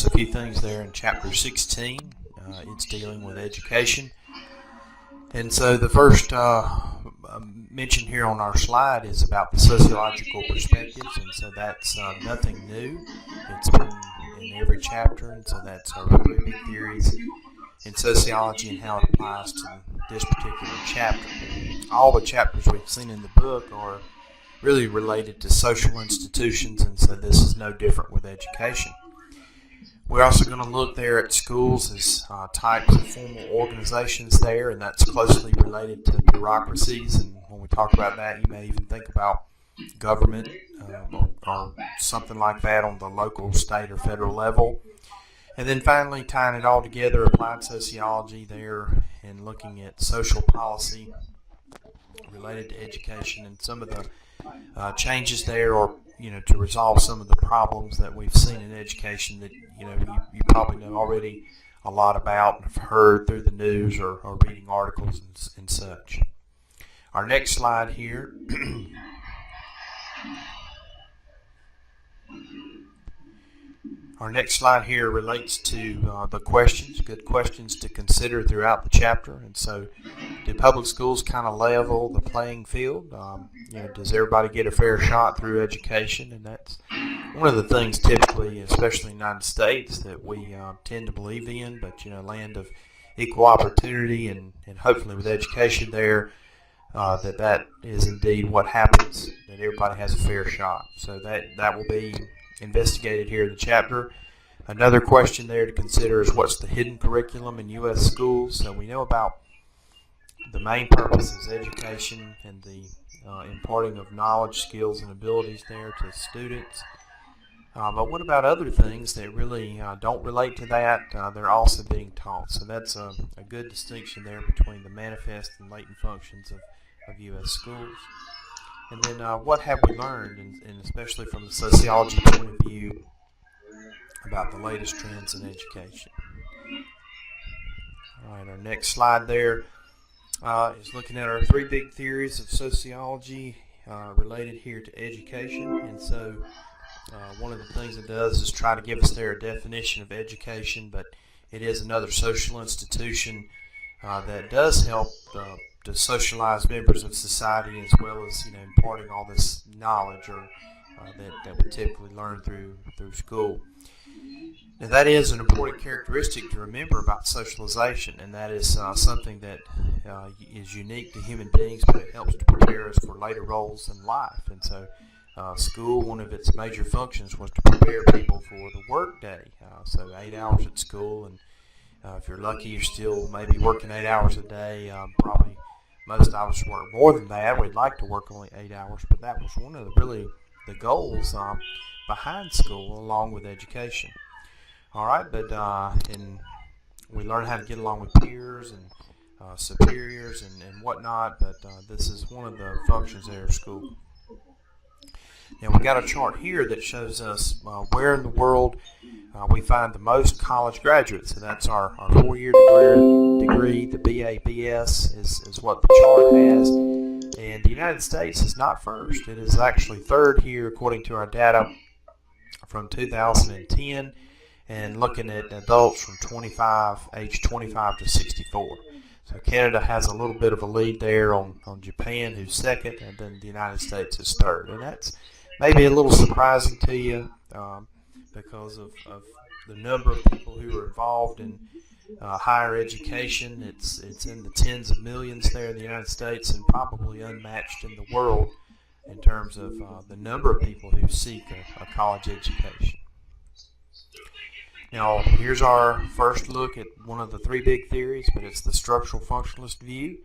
notice a few things there in chapter 16. It's dealing with education. And so the first mention here on our slide is about the sociological perspectives, and so that's nothing new. It's been in every chapter, and so that's our three big theories in sociology and how it applies to this particular chapter. All the chapters we've seen in the book are really related to social institutions, and so this is no different with education. We're also going to look there at schools as types of formal organizations there, and that's closely related to bureaucracies. And when we talk about that, you may even think about government or something like that on the local, state, or federal level. And then finally, tying it all together, applied sociology there and looking at social policy related to education and some of the changes there, or to resolve some of the problems that we've seen in education that you probably know already a lot about and have heard through the news or reading articles and such. Our next slide here relates to the questions, good questions to consider throughout the chapter. And so, do public schools kind of level the playing field? Does everybody get a fair shot through education? And that's one of the things typically, especially in the United States, that we tend to believe in. But land of equal opportunity, and hopefully with education there, that is indeed what happens, that everybody has a fair shot. So that will be investigated here in the chapter. Another question there to consider is, what's the hidden curriculum in U.S. schools? So we know about the main purpose is education and the imparting of knowledge, skills, and abilities there to students. But what about other things that really don't relate to that? They're also being taught. So that's a good distinction there between the manifest and latent functions of U.S. schools. And then what have we learned, and especially from the sociology point of view, about the latest trends in education? All right, our next slide there is looking at our three big theories of sociology related here to education. And so one of the things it does is try to give us there a definition of education, but it is another social institution that does help to socialize members of society, as well as imparting all this knowledge that we typically learn through school. Now, that is an important characteristic to remember about socialization, and that is something that is unique to human beings, but it helps to prepare us for later roles in life. And so school, one of its major functions was to prepare people for the work day. So 8 hours at school, and if you're lucky, you're still maybe working 8 hours a day. Probably most of us work more than that. We'd like to work only 8 hours, but that was one of the goals behind school, along with education. All right, but and we learn how to get along with peers and superiors and whatnot, but this is one of the functions there of school. Now, we got a chart here that shows us where in the world we find the most college graduates. So that's our 4-year degree. The BA, BS is what the chart has. And the United States is not first. It is actually third here, according to our data from 2010, and looking at adults from age 25 to 64. So Canada has a little bit of a lead there on Japan, who's second, and then the United States is third. And that's maybe a little surprising to you because of the number of people who are involved in higher education. It's in the tens of millions there in the United States, and probably unmatched in the world in terms of the number of people who seek a college education. Now, here's our first look at one of the three big theories, but it's the structural functionalist view.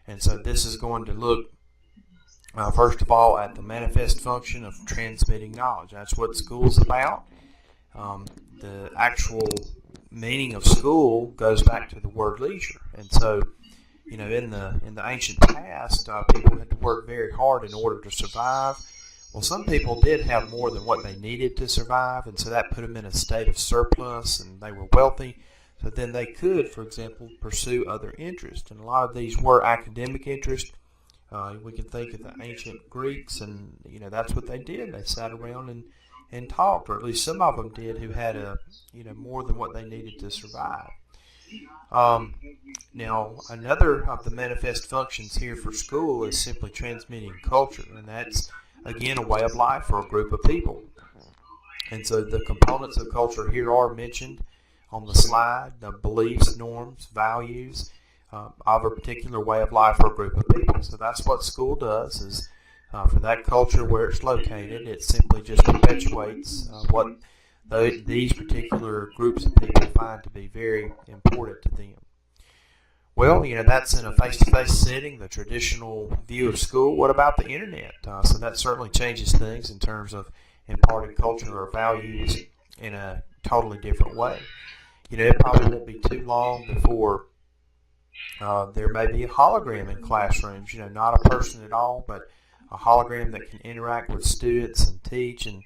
And so this is going to look, first of all, at the manifest function of transmitting knowledge. That's what school is about. The actual meaning of school goes back to the word leisure. And so, in the ancient past, people had to work very hard in order to survive. Well, some people did have more than what they needed to survive, and so that put them in a state of surplus, and they were wealthy. So then they could, for example, pursue other interests, and a lot of these were academic interests. We can think of the ancient Greeks, and that's what they did. They sat around and and talked, or at least some of them did, who had more than what they needed to survive. Now, another of the manifest functions here for school is simply transmitting culture, and that's, again, a way of life for a group of people. And so the components of culture here are mentioned on the slide: the beliefs, norms, values of a particular way of life for a group of people. So that's what school does, is for that culture where it's located, it simply just perpetuates what these particular groups of people find to be very important to them. Well, that's in a face-to-face setting, the traditional view of school. What about the internet? So that certainly changes things in terms of imparting culture or values in a totally different way. It probably won't be too long before there may be a hologram in classrooms, not a person at all, but a hologram that can interact with students and teach, and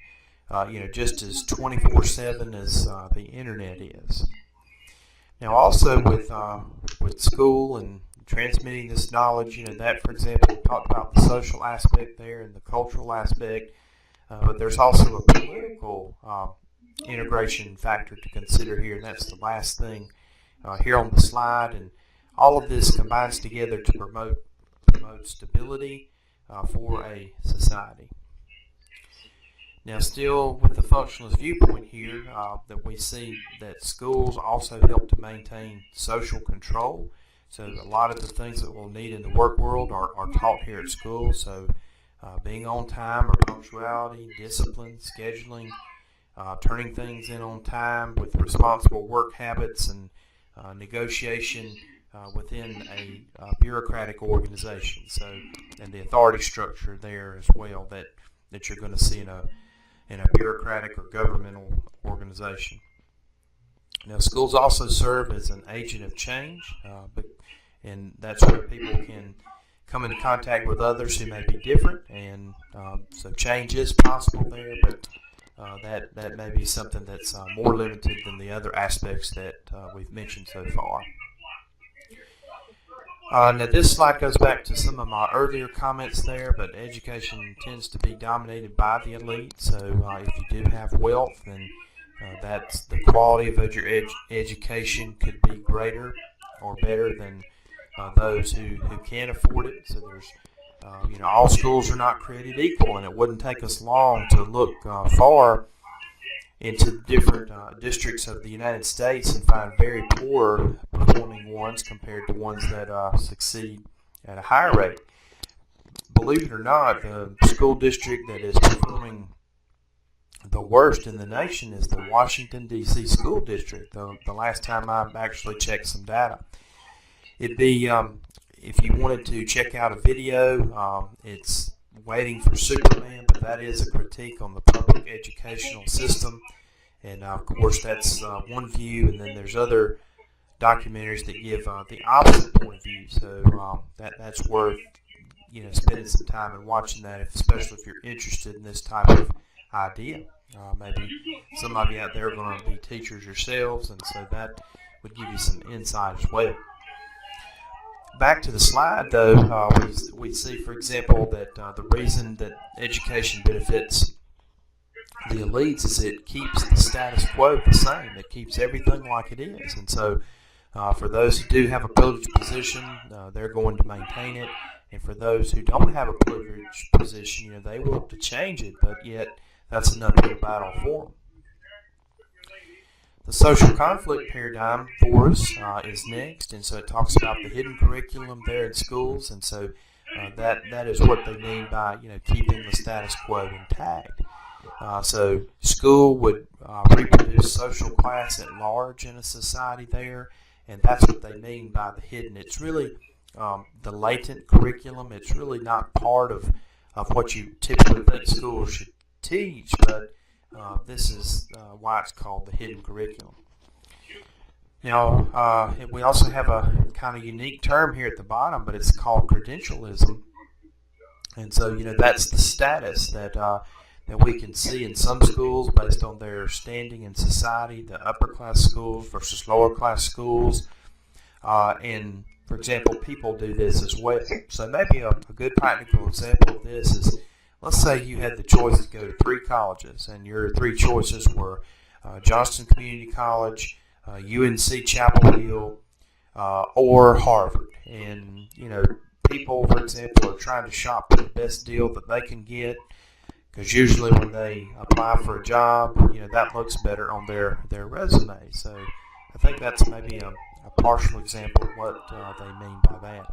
just as 24/7 as the internet is. Now, also with school and transmitting this knowledge, that, for example, we talked about the social aspect there and the cultural aspect, but there's also a political integration factor to consider here, and that's the last thing here on the slide. And all of this combines together to promote stability for a society. Now, still with the functionalist viewpoint here, that we see that schools also help to maintain social control. So a lot of the things that we'll need in the work world are taught here at school. So being on time or punctuality, discipline, scheduling, turning things in on time with responsible work habits, and negotiation within a bureaucratic organization. So, and the authority structure there as well that you're going to see in a bureaucratic or governmental organization. Now, schools also serve as an agent of change, and that's where people can come into contact with others who may be different, and so change is possible there, but that may be something that's more limited than the other aspects that we've mentioned so far. Now, this slide goes back to some of my earlier comments there, but education tends to be dominated by the elite. So if you do have wealth, then that's the quality of your education could be greater or better than those who can't afford it. So there's, all schools are not created equal, and it wouldn't take us long to look far into different districts of the United States and find very poor performing ones compared to ones that succeed at a higher rate. Believe it or not, the school district that is performing the worst in the nation is the Washington, D.C. school district, the last time I actually checked some data. It'd be, if you wanted to check out a video, it's Waiting for Superman, but that is a critique on the public educational system, and of course that's one view, and then there's other documentaries that give the opposite point of view, so that's worth spending some time and watching that, especially if you're interested in this type of idea. Maybe some of you out there are going to be teachers yourselves, and so that would give you some insight as well. Back to the slide, though, we see, for example, that the reason that education benefits the elites is it keeps the status quo the same. It keeps everything like it is. And so for those who do have a privileged position, they're going to maintain it. And for those who don't have a privileged position, they want to change it, but yet that's an uphill battle for them. The social conflict paradigm for us is next, and so it talks about the hidden curriculum there in schools, and so that is what they mean by keeping the status quo intact. So school would reproduce social class at large in a society there, and that's what they mean by the hidden. It's really the latent curriculum. It's really not part of what you typically think schools should teach, but this is why it's called the hidden curriculum. Now, we also have a kind of unique term here at the bottom, but it's called credentialism. And so, that's the status that we can see in some schools based on their standing in society, the upper class schools versus lower class schools. And, for example, people do this as well. So maybe a good practical example of this is let's say you had the choice to go to 3 colleges, and your 3 choices were Johnston Community College, UNC Chapel Hill, or Harvard. And, people, for example, are trying to shop for the best deal that they can get, because usually when they apply for a job, that looks better on their resume. So I think that's maybe a partial example of what they mean by that.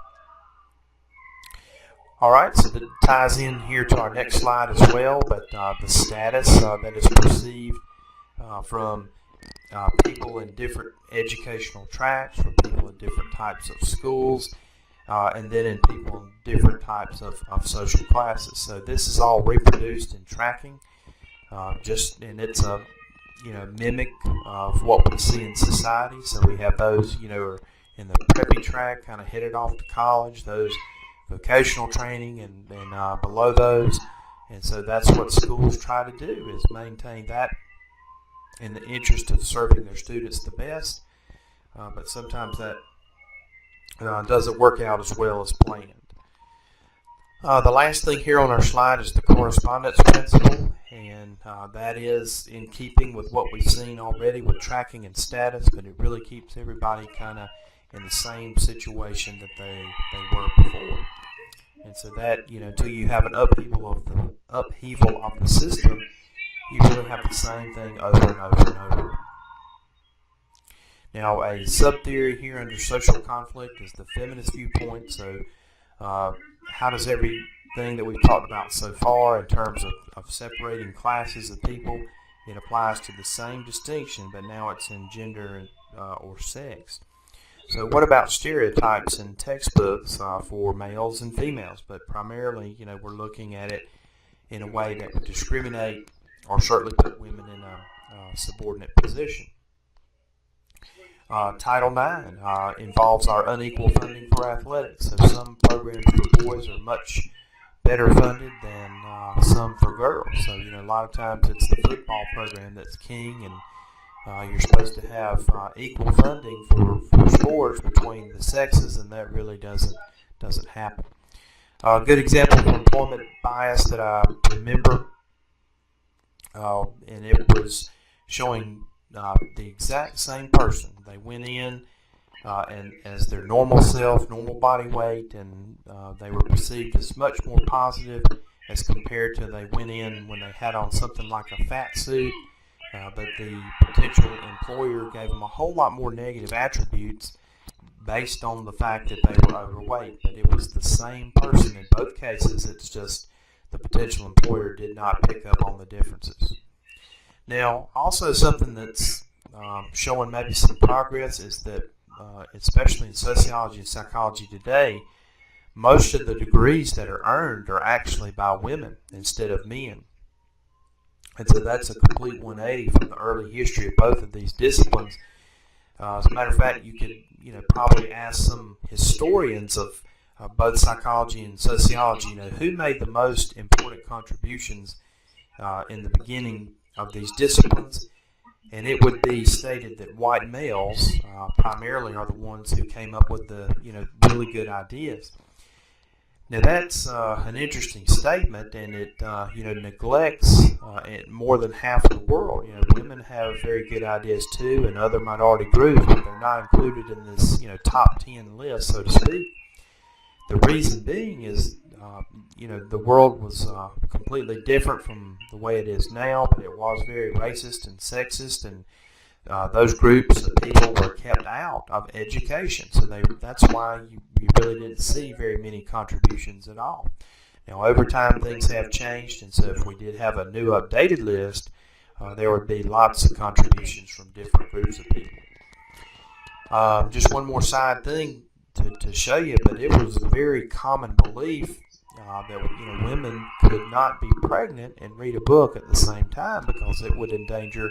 All right, so that ties in here to our next slide as well, but the status that is perceived from people in different educational tracks, from people in different types of schools, and then in people in different types of social classes. So this is all reproduced in tracking, and it's a mimic of what we see in society. So we have those are in the preppy track, kind of headed off to college, those vocational training, and below those. And so that's what schools try to do, is maintain that in the interest of serving their students the best. But sometimes that doesn't work out as well as planned. The last thing here on our slide is the correspondence principle, and that is in keeping with what we've seen already with tracking and status, but it really keeps everybody kind of in the same situation that they were before. And so that, until you have an upheaval of the system, you really have the same thing over and over and over. Now, a sub-theory here under social conflict is the feminist viewpoint. So how does everything that we've talked about so far in terms of separating classes of people, it applies to the same distinction, but now it's in gender or sex. So what about stereotypes in textbooks for males and females? But primarily, we're looking at it in a way that would discriminate or certainly put women in a subordinate position. Title IX involves our unequal funding for athletics. So some programs for boys are much better funded than some for girls. So, a lot of times it's the football program that's king, and you're supposed to have equal funding for sports between the sexes, and that really doesn't happen. A good example of employment bias that I remember, and it was showing the exact same person. They went in and as their normal self, normal body weight, and they were perceived as much more positive as compared to they went in when they had on something like a fat suit. But the potential employer gave them a whole lot more negative attributes based on the fact that they were overweight. But it was the same person in both cases. It's just the potential employer did not pick up on the differences. Now, also something that's showing maybe some progress is that, especially in sociology and psychology today, most of the degrees that are earned are actually by women instead of men. And so that's a complete 180 from the early history of both of these disciplines. As a matter of fact, you could probably ask some historians of both psychology and sociology, who made the most important contributions in the beginning of these disciplines, and it would be stated that white males primarily are the ones who came up with the really good ideas. Now that's an interesting statement, and it neglects more than half of the world. Women have very good ideas too, in other minority groups, but they're not included in this top 10 list, so to speak. The reason being is the world was completely different from the way it is now, but it was very racist and sexist, and those groups of people were kept out of education. So that's why you really didn't see very many contributions at all. Now, over time, things have changed, and so if we did have a new updated list, there would be lots of contributions from different groups of people. Just one more side thing to show you, but it was a very common belief that women could not be pregnant and read a book at the same time because it would endanger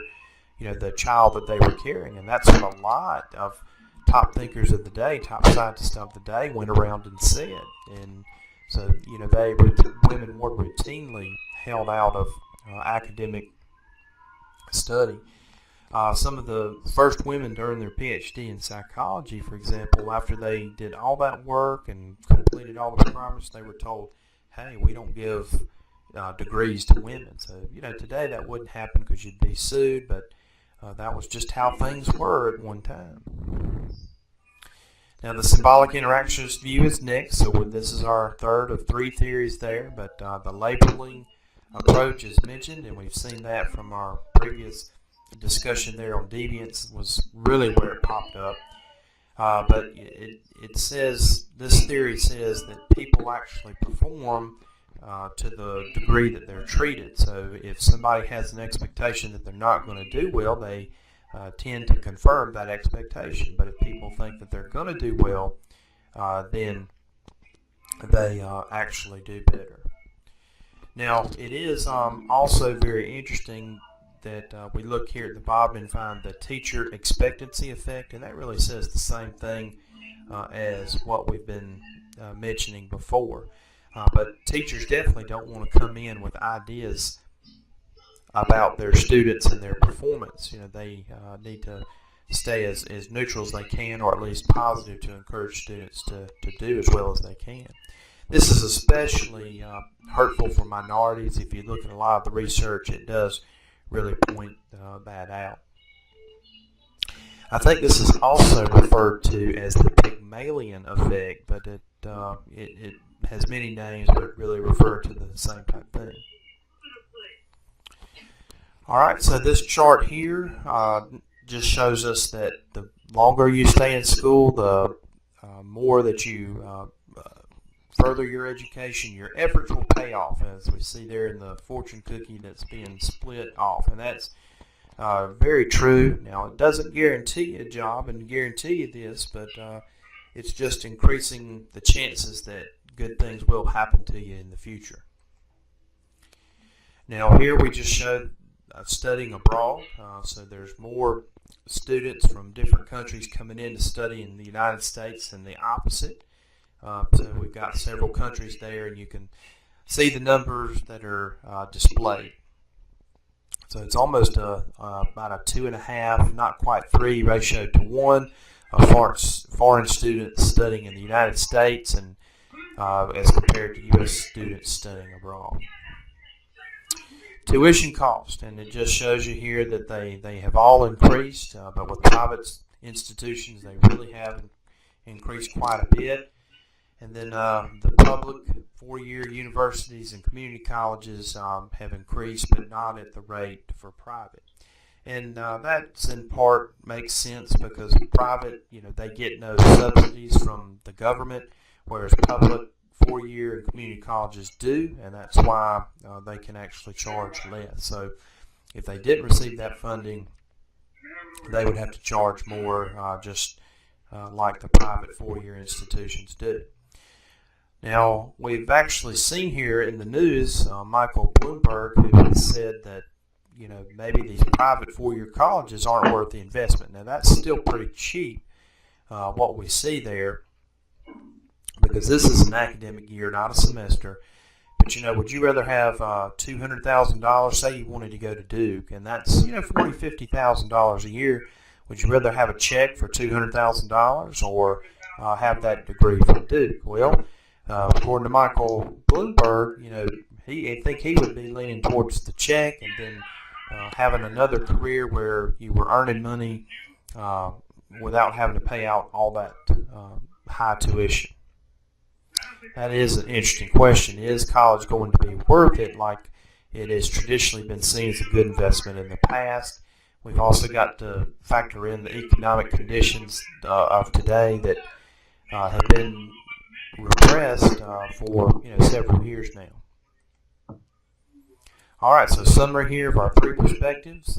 the child that they were carrying. And that's what a lot of top thinkers of the day, top scientists of the day went around and said. And so women were routinely held out of academic study. Some of the first women to earn their PhD in psychology, for example, after they did all that work and completed all the requirements, they were told, hey, we don't give degrees to women. So, today that wouldn't happen because you'd be sued, but that was just how things were at one time. Now, the symbolic interactionist view is next, so this is our third of three theories there, but the labeling approach is mentioned, and we've seen that from our previous discussion there on deviance was really where it popped up. But it says, this theory says that people actually perform to the degree that they're treated. So if somebody has an expectation that they're not going to do well, they tend to confirm that expectation. But if people think that they're going to do well, then they actually do better. Now, it is also very interesting that we look here at the bottom and find the teacher expectancy effect, and that really says the same thing as what we've been mentioning before. But teachers definitely don't want to come in with ideas about their students and their performance. They need to stay as neutral as they can, or at least positive, to encourage students to do as well as they can. This is especially hurtful for minorities. If you look at a lot of the research, it does really point that out. I think this is also referred to as the Pygmalion effect, but it has many names, but really refer to the same type thing. Alright, so this chart here just shows us that the longer you stay in school, the more that you further your education, your efforts will pay off, as we see there in the fortune cookie that's being split off. And that's very true. Now, it doesn't guarantee you a job and guarantee you this, but it's just increasing the chances that good things will happen to you in the future. Now, here we just showed studying abroad. So there's more students from different countries coming in to study in the United States than the opposite. So we've got several countries there, and you can see the numbers that are displayed. So it's almost about a 2.5, not quite 3 ratio to 1 of foreign students studying in the United States, and as compared to U.S. students studying abroad. Tuition cost, and it just shows you here that they have all increased, but with private institutions they really have increased quite a bit. And then the public 4-year universities and community colleges have increased, but not at the rate for private. And that's in part makes sense because private, they get no subsidies from the government, whereas public 4-year and community colleges do, and that's why they can actually charge less. So if they didn't receive that funding, they would have to charge more, just like the private 4-year institutions do. Now, we've actually seen here in the news Michael Bloomberg, who has said that maybe these private 4-year colleges aren't worth the investment. Now, that's still pretty cheap, what we see there, because this is an academic year, not a semester. But would you rather have $200,000? Say you wanted to go to Duke, and that's $40,000, $50,000 a year. Would you rather have a check for $200,000 or have that degree from Duke? Well, according to Michael Bloomberg, I think he would be leaning towards the check, and then having another career where you were earning money without having to pay out all that high tuition. That is an interesting question. Is college going to be worth it like it has traditionally been seen as a good investment in the past? We've also got to factor in the economic conditions of today that have been repressed for several years now. All right, so summary here of our 3 perspectives.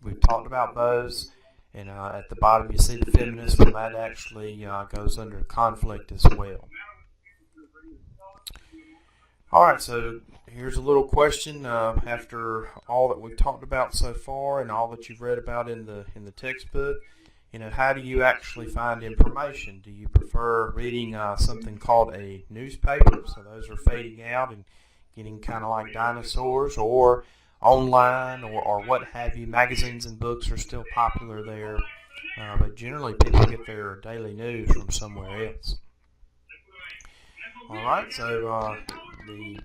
We've talked about those, and at the bottom you see the feminist, but that actually goes under conflict as well. All right, so here's a little question. After all that we've talked about so far and all that you've read about in the textbook, how do you actually find information? Do you prefer reading something called a newspaper? So those are fading out and getting kind of like dinosaurs, or online, or what have you. Magazines and books are still popular there, but generally people get their daily news from somewhere else. All right, so the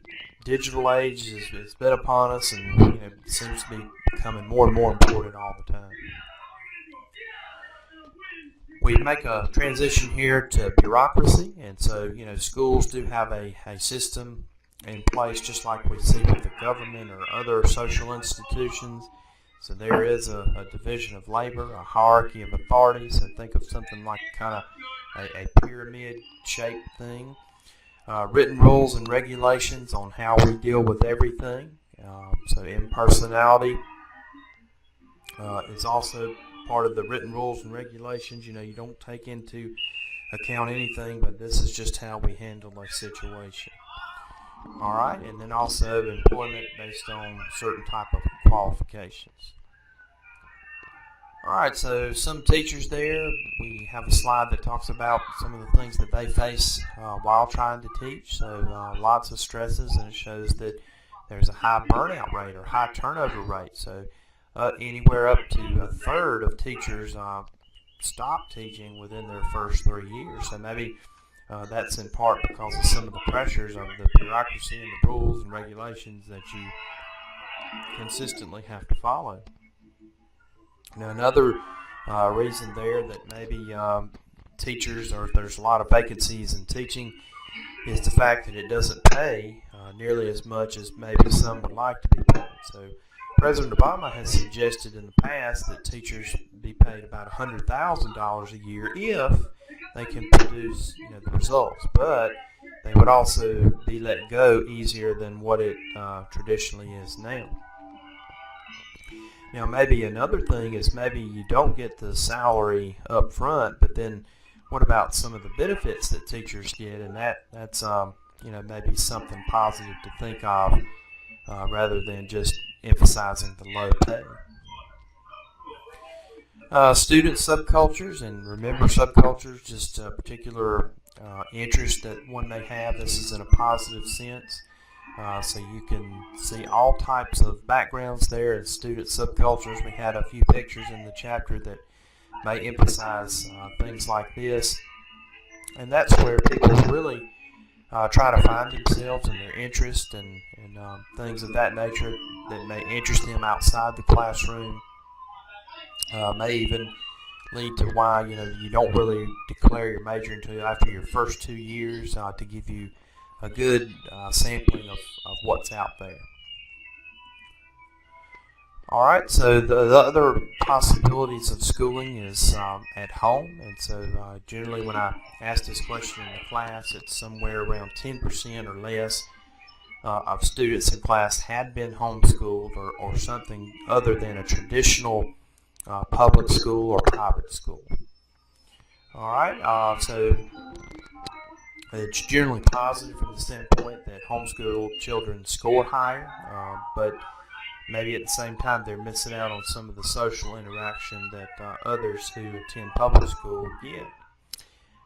digital age is been upon us, and seems to be becoming more and more important all the time. We make a transition here to bureaucracy, and so schools do have a system in place, just like we see with the government or other social institutions. So there is a division of labor, a hierarchy of authority. So think of something like kind of a pyramid-shaped thing. Written rules and regulations on how we deal with everything. So impersonality is also part of the written rules and regulations. You don't take into account anything, but this is just how we handle a situation. All right, and then also employment based on certain type of qualifications. All right, so some teachers there, we have a slide that talks about some of the things that they face while trying to teach. So lots of stresses, and it shows that there's a high burnout rate or high turnover rate. So anywhere up to a third of teachers stop teaching within their first 3 years. So maybe that's in part because of some of the pressures of the bureaucracy and the rules and regulations that you consistently have to follow. Now, another reason there that maybe teachers, or if there's a lot of vacancies in teaching, is the fact that it doesn't pay nearly as much as maybe some would like to be paid. So President Obama has suggested in the past that teachers be paid about $100,000 a year if they can produce the results, but they would also be let go easier than what it traditionally is now. Now, maybe another thing is maybe you don't get the salary up front, but then what about some of the benefits that teachers get? And that's maybe something positive to think of rather than just emphasizing the low pay. Student subcultures, and remember subcultures, just a particular interest that one may have. This is in a positive sense. So you can see all types of backgrounds there in student subcultures. We had a few pictures in the chapter that may emphasize things like this. And that's where people really try to find themselves and their interests and things of that nature that may interest them outside the classroom. May even lead to why you don't really declare your major until after your first 2 years to give you a good sampling of what's out there. All right, so the other possibilities of schooling is at home, and so generally when I ask this question in the class, it's somewhere around 10% or less of students in class had been homeschooled or something other than a traditional public school or private school. All right, so it's generally positive from the standpoint that homeschooled children score higher, but maybe at the same time they're missing out on some of the social interaction that others who attend public school get.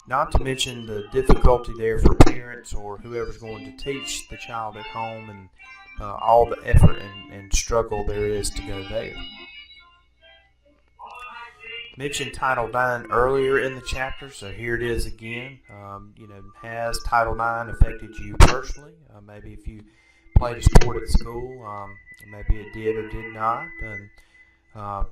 Not to mention the difficulty there for parents or whoever's going to teach the child at home and all the effort and struggle there is to go there. Mentioned Title IX earlier in the chapter, so here it is again. Has Title IX affected you personally? Maybe if you played a sport at school, maybe it did or did not. And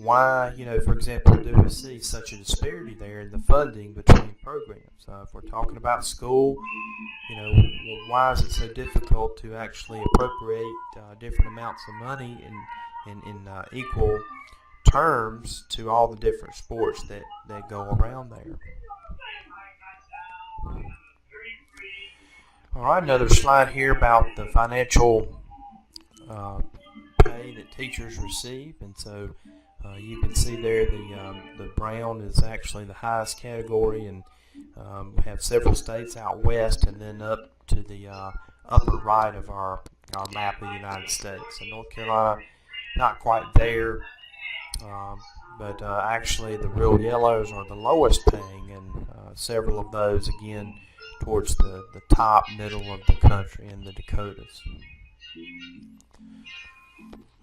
why, for example, do we see such a disparity there in the funding between programs? If we're talking about school, why is it so difficult to actually appropriate different amounts of money in equal terms to all the different sports that go around there? All right, another slide here about the financial pay that teachers receive, and so you can see there the brown is actually the highest category, and we have several states out west, and then up to the upper right of our map of the United States. So North Carolina, not quite there. But actually the real yellows are the lowest paying, and several of those again towards the top middle of the country in the Dakotas.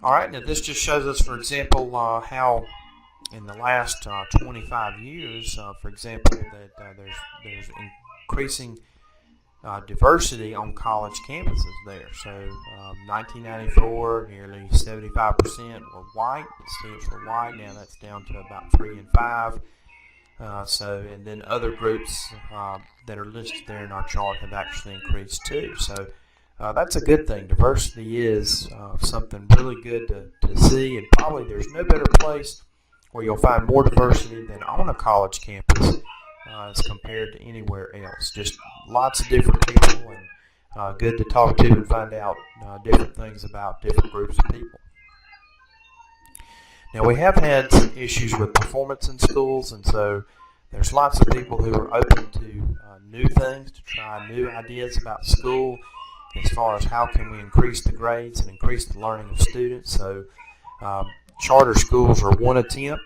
Alright, now this just shows us, for example, how in the last 25 years, for example, that there's increasing diversity on college campuses there. So 1994, nearly 75% were white. Students were white. Now that's down to about 3 in 5. And then other groups that are listed there in our chart have actually increased too. So that's a good thing. Diversity is something really good to see, and probably there's no better place where you'll find more diversity than on a college campus as compared to anywhere else. Just lots of different people, and good to talk to and find out different things about different groups of people. Now, we have had some issues with performance in schools, and so there's lots of people who are open to new things, to try new ideas about school as far as how can we increase the grades and increase the learning of students. So charter schools are one attempt,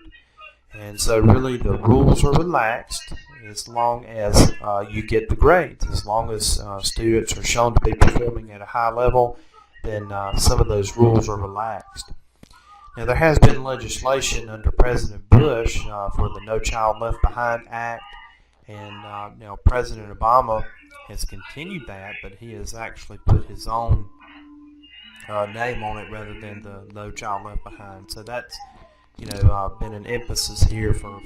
and so really the rules are relaxed as long as you get the grades. As long as students are shown to be performing at a high level, then some of those rules are relaxed. Now, there has been legislation under President Bush for the No Child Left Behind Act, and now President Obama has continued that, but he has actually put his own name on it rather than the No Child Left Behind. So that's been an emphasis here for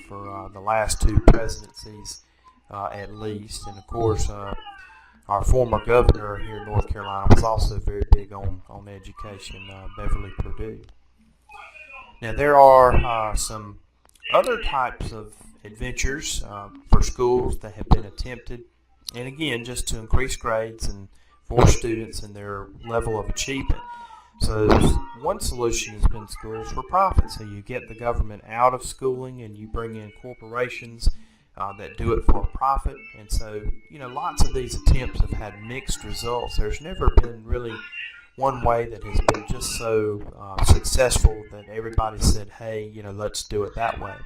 the last 2 presidencies at least. And of course, our former governor here in North Carolina was also very big on education, Beverly Perdue. Now, there are some other types of adventures for schools that have been attempted, and again, just to increase grades and for students and their level of achievement. So one solution has been schools for profit. So you get the government out of schooling and you bring in corporations that do it for a profit. And so, lots of these attempts have had mixed results. There's never been really one way that has been just so successful that everybody said, hey, let's do it that way.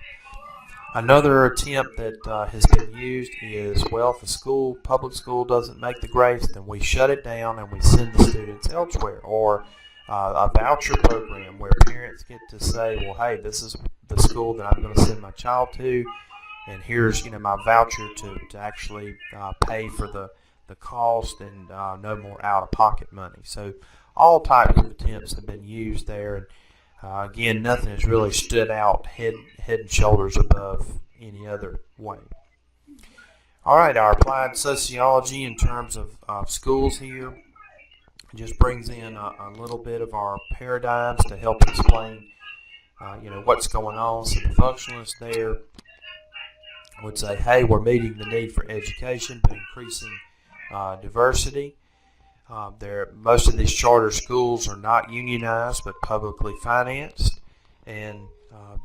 Another attempt that has been used is, well, if a public school doesn't make the grades, then we shut it down and we send the students elsewhere. Or a voucher program where parents get to say, well, hey, this is the school that I'm going to send my child to, and here's my voucher to actually pay for the cost and no more out-of-pocket money. So all types of attempts have been used there. And again, nothing has really stood out head and shoulders above any other way. All right, our applied sociology in terms of schools here just brings in a little bit of our paradigms to help explain what's going on. So the functionalists there would say, hey, we're meeting the need for education but increasing diversity. Most of these charter schools are not unionized but publicly financed, and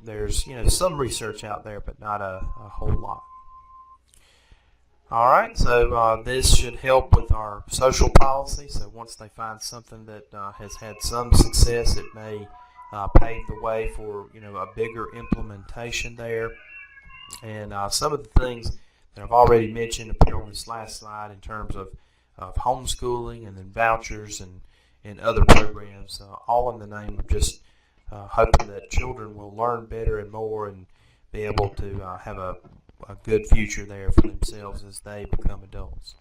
there's some research out there but not a whole lot. All right, so this should help with our social policy. So once they find something that has had some success, it may pave the way for a bigger implementation there. And some of the things that I've already mentioned appear on this last slide in terms of homeschooling and then vouchers and other programs, all in the name of just hoping that children will learn better and more and be able to have a good future there for themselves as they become adults.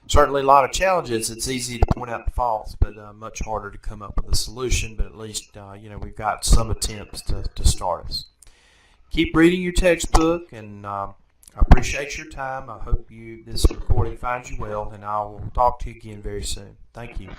Certainly a lot of challenges. It's easy to point out the faults, but much harder to come up with a solution. But at least we've got some attempts to start us. Keep reading your textbook, and I appreciate your time. I hope this recording finds you well, and I will talk to you again very soon. Thank you.